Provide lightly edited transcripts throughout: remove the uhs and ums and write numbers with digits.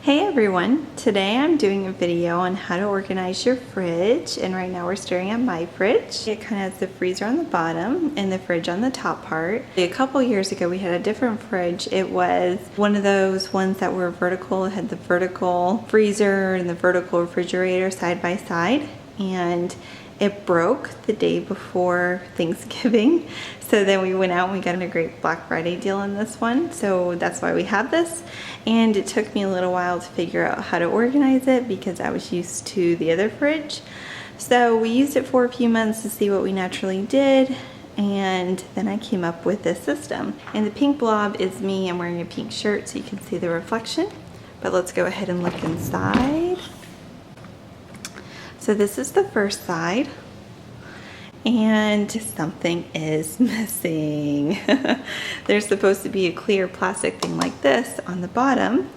Hey everyone, today I'm doing a video on how to organize your fridge, and right now we're staring at my fridge. It kind of has the freezer on the bottom and the fridge on the top part. A couple years ago we had a different fridge. It was one of those ones that were vertical. It had the vertical freezer and the vertical refrigerator side by side, and it broke the day before Thanksgiving. So then we went out and we got a great Black Friday deal on this one. So that's why we have this. And it took me a little while to figure out how to organize it because I was used to the other fridge. So we used it for a few months to see what we naturally did. And then I came up with this system. And the pink blob is me. I'm wearing a pink shirt so you can see the reflection. But let's go ahead and look inside. So this is the first side, and something is missing. There's supposed to be a clear plastic thing like this on the bottom,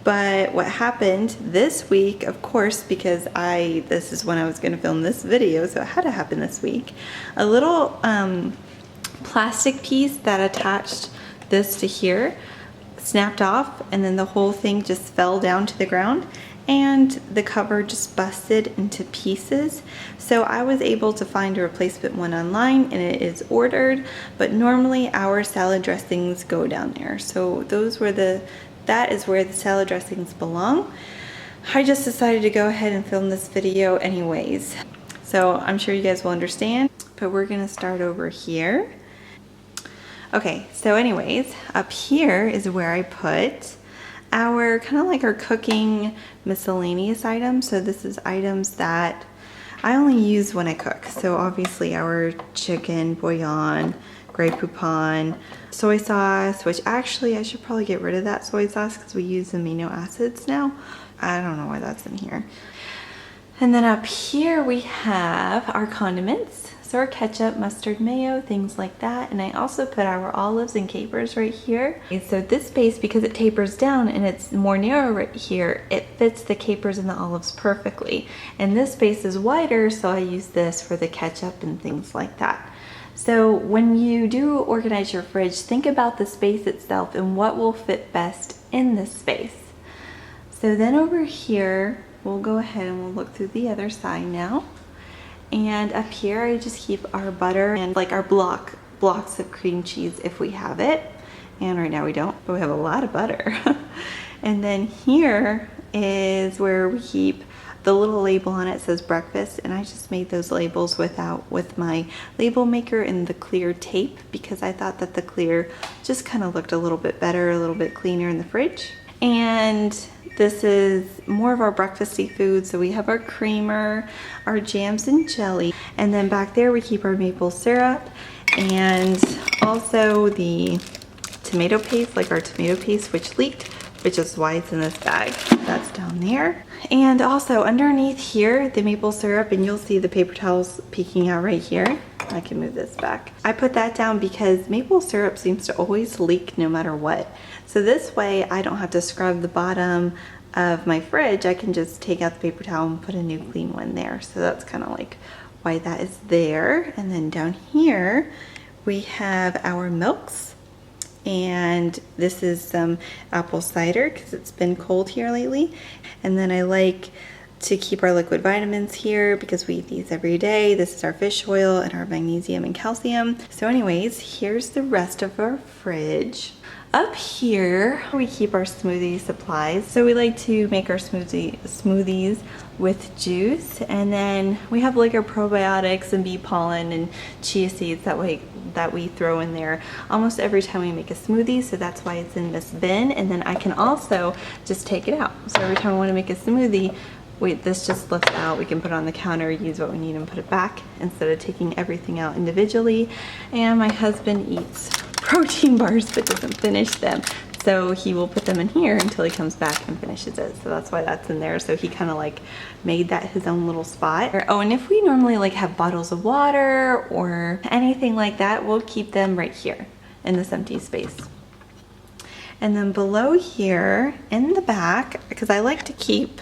but what happened this week, of course, because this is when I was going to film this video, so it had to happen this week, a little plastic piece that attached this to here snapped off, and then the whole thing just fell down to the ground. And the cover just busted into pieces. So I was able to find a replacement one online and it is ordered, but normally our salad dressings go down there. So that is where the salad dressings belong. I just decided to go ahead and film this video anyways. So I'm sure you guys will understand, but we're gonna start over here. Okay, so anyways, up here is where I put our kind of like our cooking miscellaneous items. So this is items that I only use when I cook. So obviously our chicken bouillon, Grey Poupon, soy sauce, which actually I should probably get rid of that soy sauce because we use amino acids now. I don't know why that's in here. And then up here we have our condiments. So our ketchup, mustard, mayo, things like that. And I also put our olives and capers right here. Okay, so this space, because it tapers down and it's more narrow right here, it fits the capers and the olives perfectly. And this space is wider, so I use this for the ketchup and things like that. So when you do organize your fridge, think about the space itself and what will fit best in this space. So then over here, we'll go ahead and we'll look through the other side now. And up here, I just keep our butter and like our blocks of cream cheese if we have it. And right now we don't, but we have a lot of butter. And then here is where we keep the little label on it says breakfast. And I just made those labels with my label maker and the clear tape because I thought that the clear just kind of looked a little bit better, a little bit cleaner in the fridge. And this is more of our breakfasty food. So we have our creamer, our jams and jelly, and then back there we keep our maple syrup and also the tomato paste, like our tomato paste which leaked, which is why it's in this bag. That's down there. And also underneath here, the maple syrup, and you'll see the paper towels peeking out right here. I can move this back. I put that down because maple syrup seems to always leak no matter what. So this way I don't have to scrub the bottom of my fridge. I can just take out the paper towel and put a new clean one there. So that's kind of like why that is there. And then down here we have our milks. And this is some apple cider because it's been cold here lately. And then I like to keep our liquid vitamins here because we eat these every day. This is our fish oil and our magnesium and calcium. So anyways, here's the rest of our fridge. Up here, we keep our smoothie supplies. So we like to make our smoothies with juice. And then we have like our probiotics and bee pollen and chia seeds that we throw in there almost every time we make a smoothie. So that's why it's in this bin. And then I can also just take it out. So every time I want to make a smoothie, this just slips out. We can put it on the counter, use what we need and put it back instead of taking everything out individually. And my husband eats protein bars but doesn't finish them. So he will put them in here until he comes back and finishes it. So that's why that's in there. So he kind of like made that his own little spot. Oh, and if we normally like have bottles of water or anything like that, we'll keep them right here in this empty space. And then below here in the back, because I like to keep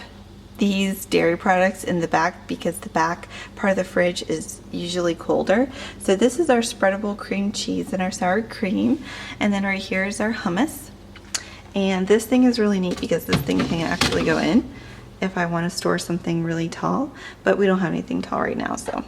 these dairy products in the back because the back part of the fridge is usually colder. So this is our spreadable cream cheese and our sour cream. And then right here is our hummus. And this thing is really neat because this thing can actually go in if I want to store something really tall, but we don't have anything tall right now, so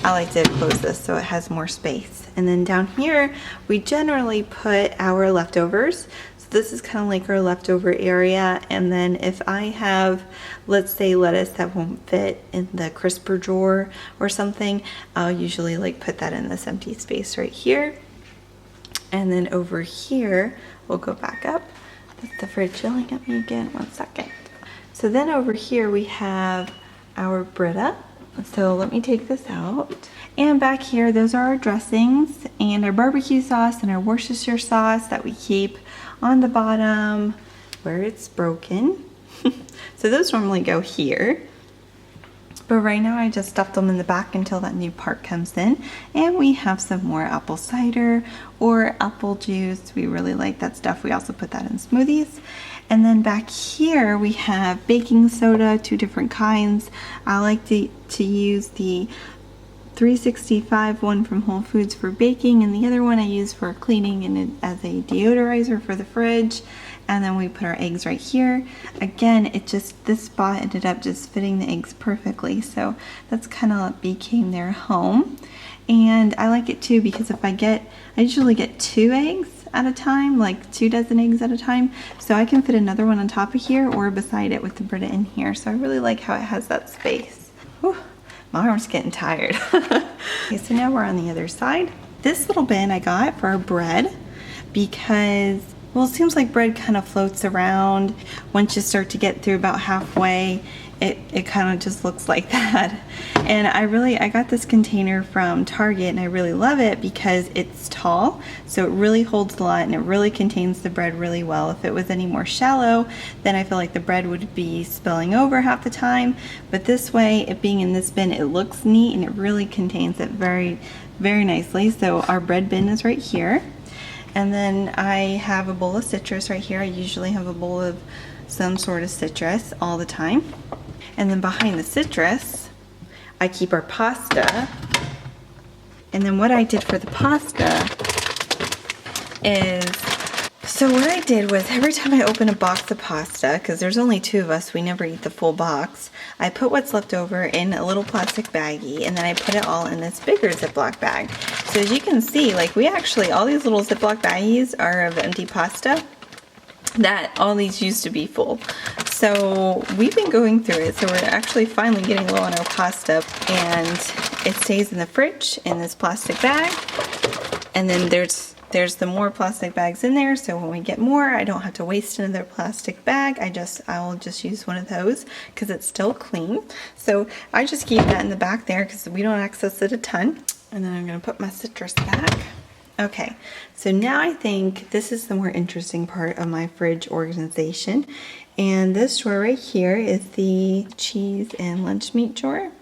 I like to close this so it has more space. And then down here, we generally put our leftovers. So this is kind of like our leftover area. And then if I have, let's say, lettuce that won't fit in the crisper drawer or something, I'll usually like put that in this empty space right here. And then over here, we'll go back up. Is the fridge yelling at me again? 1 second. So then over here we have our Brita. So let me take this out. And back here, those are our dressings and our barbecue sauce and our Worcestershire sauce that we keep on the bottom where it's broken. So those normally go here. But right now I just stuffed them in the back until that new part comes in. And we have some more apple cider or apple juice. We really like that stuff. We also put that in smoothies. And then back here we have baking soda, 2 different kinds. I like to use the 365 one from Whole Foods for baking, and the other one I use for cleaning and as a deodorizer for the fridge. And then we put our eggs right here. Again, this spot ended up just fitting the eggs perfectly, so that's kind of became their home. And I like it too because I usually get 2 eggs at a time, like 2 dozen eggs at a time, so I can fit another one on top of here or beside it with the Brita in here. So I really like how it has that space. Whew, my arm's getting tired. Okay, so now we're on the other side. This little bin I got for our bread because, well, it seems like bread kind of floats around. Once you start to get through about halfway, it kind of just looks like that. And I got this container from Target and I really love it because it's tall, so it really holds a lot and it really contains the bread really well. If it was any more shallow, then I feel like the bread would be spilling over half the time. But this way, it being in this bin, it looks neat and it really contains it very, very nicely. So our bread bin is right here. And then I have a bowl of citrus right here. I usually have a bowl of some sort of citrus all the time. And then behind the citrus, I keep our pasta. And then what I did for the pasta is, so what I did was every time I open a box of pasta, because there's only 2 of us, we never eat the full box, I put what's left over in a little plastic baggie and then I put it all in this bigger Ziploc bag. So as you can see, like all these little Ziploc baggies are of empty pasta. That all these used to be full. So we've been going through it, so we're actually finally getting low on our pasta, and it stays in the fridge in this plastic bag. And then there's the more plastic bags in there, so when we get more, I don't have to waste another plastic bag. I'll just use one of those because it's still clean. So I just keep that in the back there because we don't access it a ton. And then I'm going to put my citrus back. Okay, so now I think this is the more interesting part of my fridge organization. And this drawer right here is the cheese and lunch meat drawer.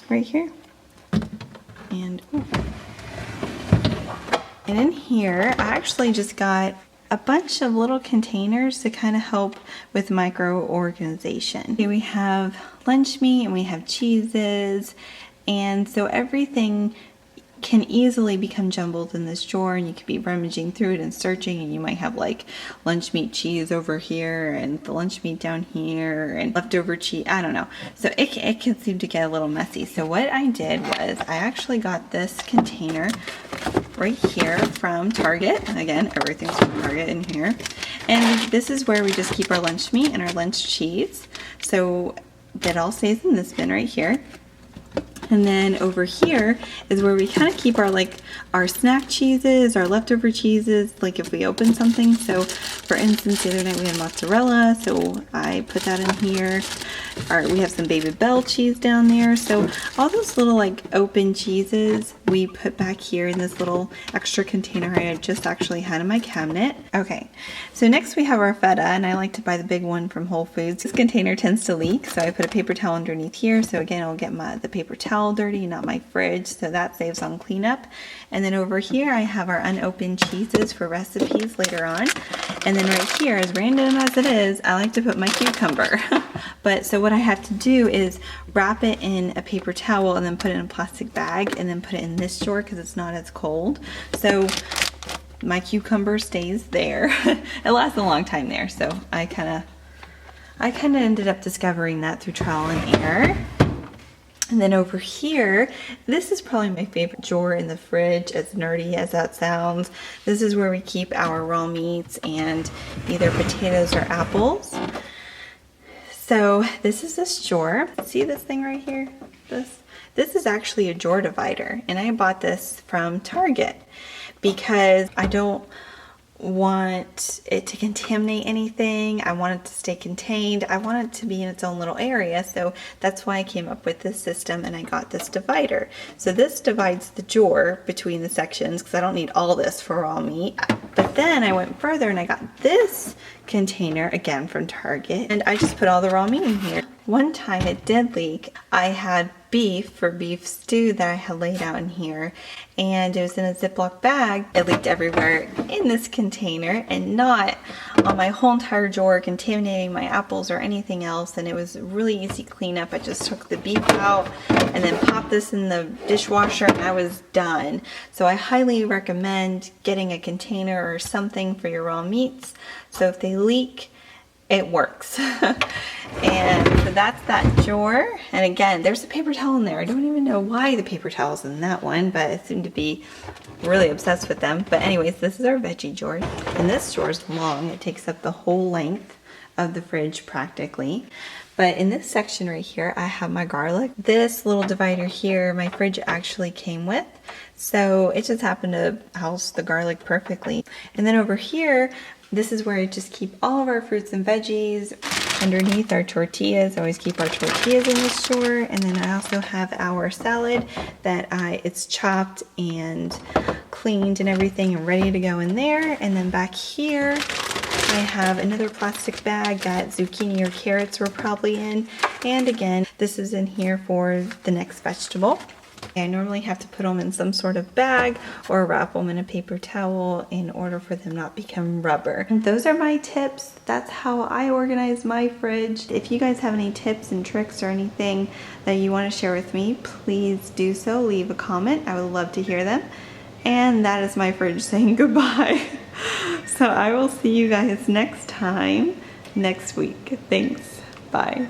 Right here. And in here, I actually just got a bunch of little containers to kind of help with micro organization. Here we have lunch meat and we have cheeses. And so everything can easily become jumbled in this drawer, and you could be rummaging through it and searching, and you might have like lunch meat cheese over here and the lunch meat down here and leftover cheese, I don't know. So it can seem to get a little messy. So what I did was I actually got this container right here from Target. Again, everything's from Target in here. And this is where we just keep our lunch meat and our lunch cheese. So that all stays in this bin right here. And then over here is where we kind of keep our snack cheeses, our leftover cheeses, like if we open something. So for instance, the other night we had mozzarella, so I put that in here. We have some Baby Bell cheese down there. So all those little like open cheeses we put back here in this little extra container I just actually had in my cabinet. Okay, so next we have our Feta, and I like to buy the big one from Whole Foods. This container tends to leak, so I put a paper towel underneath here. So again, I'll get the paper towel dirty, not my fridge, so that saves on cleanup. And then over here I have our unopened cheeses for recipes later on. And then right here, as random as it is, I like to put my cucumber. But so what I have to do is wrap it in a paper towel and then put it in a plastic bag and then put it in this drawer because it's not as cold. So my cucumber stays there. It lasts a long time there, so I kind of ended up discovering that through trial and error. And then over here, this is probably my favorite drawer in the fridge, as nerdy as that sounds. This is where we keep our raw meats and either potatoes or apples. So this is this drawer. See this thing right here? This is actually a drawer divider, and I bought this from Target because I don't want it to contaminate anything. I want it to stay contained. I want it to be in its own little area. So that's why I came up with this system, and I got this divider. So this divides the drawer between the sections because I don't need all this for raw meat. But then I went further and I got this container again from Target, and I just put all the raw meat in here. One time it did leak. I had beef for beef stew that I had laid out in here, and it was in a Ziploc bag. It leaked everywhere in this container and not on my whole entire drawer, contaminating my apples or anything else. And it was really easy cleanup. I just took the beef out and then popped this in the dishwasher and I was done. So I highly recommend getting a container or something for your raw meats, so if they leak, it works. And so that's that drawer. And again, there's a paper towel in there. I don't even know why the paper towel's in that one, but I seem to be really obsessed with them. But anyways, this is our veggie drawer. And this drawer is long. It takes up the whole length of the fridge practically. But in this section right here, I have my garlic. This little divider here, my fridge actually came with. So it just happened to house the garlic perfectly. And then over here, this is where I just keep all of our fruits and veggies. Underneath our tortillas, I always keep our tortillas in this drawer. And then I also have our salad that it's chopped and cleaned and everything and ready to go in there. And then back here, I have another plastic bag that zucchini or carrots were probably in. And again, this is in here for the next vegetable. I normally have to put them in some sort of bag or wrap them in a paper towel in order for them not become rubber. And those are my tips. That's how I organize my fridge. If you guys have any tips and tricks or anything that you want to share with me, please do so. Leave a comment. I would love to hear them. And that is my fridge saying goodbye. So I will see you guys next time, next week. Thanks. Bye.